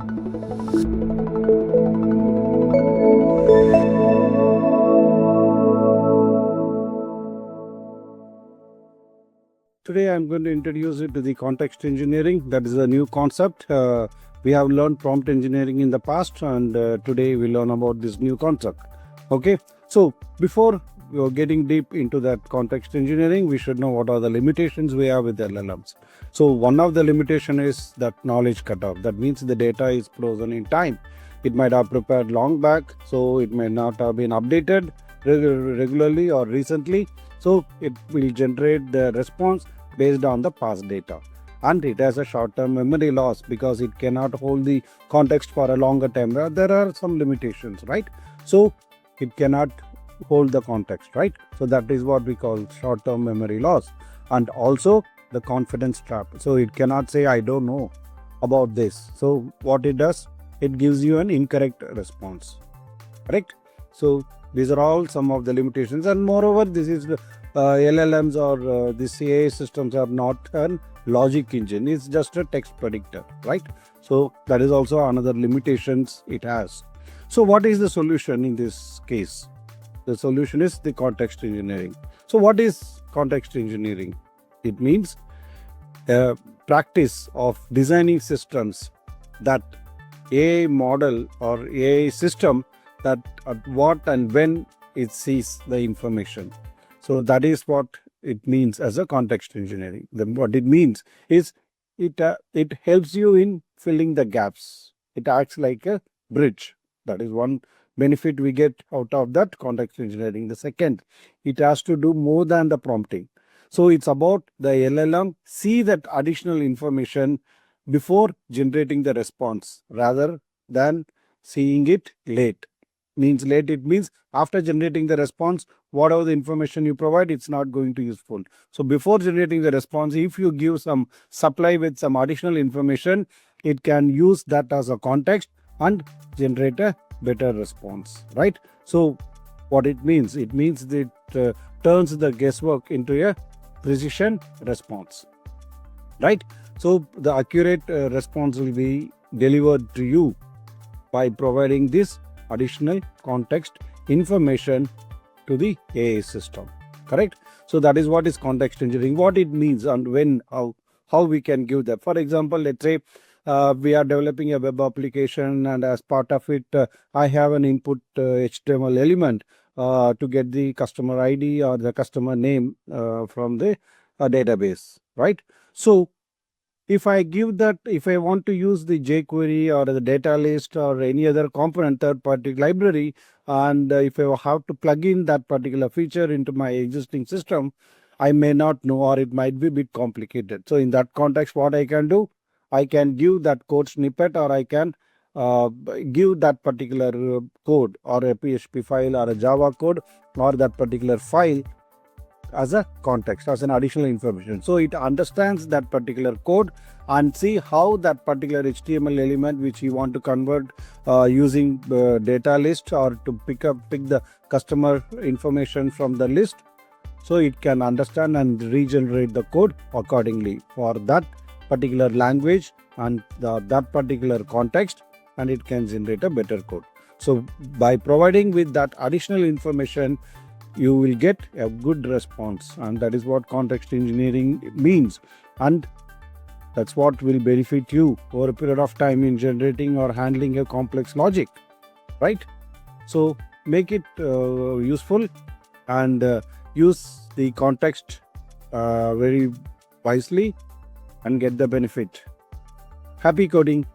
Today I'm going to introduce you to the context engineering. That is a new concept. We have learned prompt engineering in the past, and today we learn about this new concept. Okay, so before you're getting deep into that context engineering, we should know what are the limitations we have with LLMs. So one of the limitation is that knowledge cutoff. That means the data is frozen in time. It might have prepared long back, so it may not have been updated regularly or recently. So it will generate the response based on the past data. And it has a short-term memory loss because it cannot hold the context for a longer time. There are some limitations, right? So it cannot hold the context, right? So that is what we call short-term memory loss. And also the confidence trap. So it cannot say, I don't know about this. So what it does, it gives you an incorrect response, correct? So these are all some of the limitations, and moreover, this is LLMs or the AI systems are not a logic engine. It's just a text predictor, right? So that is also another limitations it has. So what is the solution in this case? The solution is the context engineering. So what is context engineering? It means practice of designing systems that AI model or AI system that at what and when it sees the information. So that is what it means as a context engineering. Then what it means is it helps you in filling the gaps. It acts like a bridge. That is one benefit we get out of that context engineering. The second, it has to do more than the prompting. So it's about the LLM see that additional information before generating the response rather than seeing it late. Means late, it means after generating the response, whatever the information you provide, it's not going to be useful. So before generating the response, if you give some supply with some additional information, it can use that as a context and generate a better response, right? So what it means that it turns the guesswork into a precision response, right? So the accurate response will be delivered to you by providing this additional context information to the AI system, correct? So that is what is context engineering, what it means and when, how we can give that. For example, let's say we are developing a web application, and as part of it, I have an input HTML element to get the customer ID or the customer name from the database, right? So if I give that, if I want to use the jQuery or the data list or any other component, third-party library, and if I have to plug in that particular feature into my existing system, I may not know, or it might be a bit complicated. So in that context, what I can do, I can give that code snippet, or I can give that particular code or a PHP file or a Java code or that particular file as a context, as an additional information. So it understands that particular code and see how that particular HTML element which you want to convert using data list or to pick the customer information from the list. So it can understand and regenerate the code accordingly for that particular language and that particular context, and it can generate a better code. So by providing with that additional information, you will get a good response, and that is what context engineering means, and that's what will benefit you over a period of time in generating or handling a complex logic, right? So make it useful and use the context very wisely and get the benefit. Happy coding.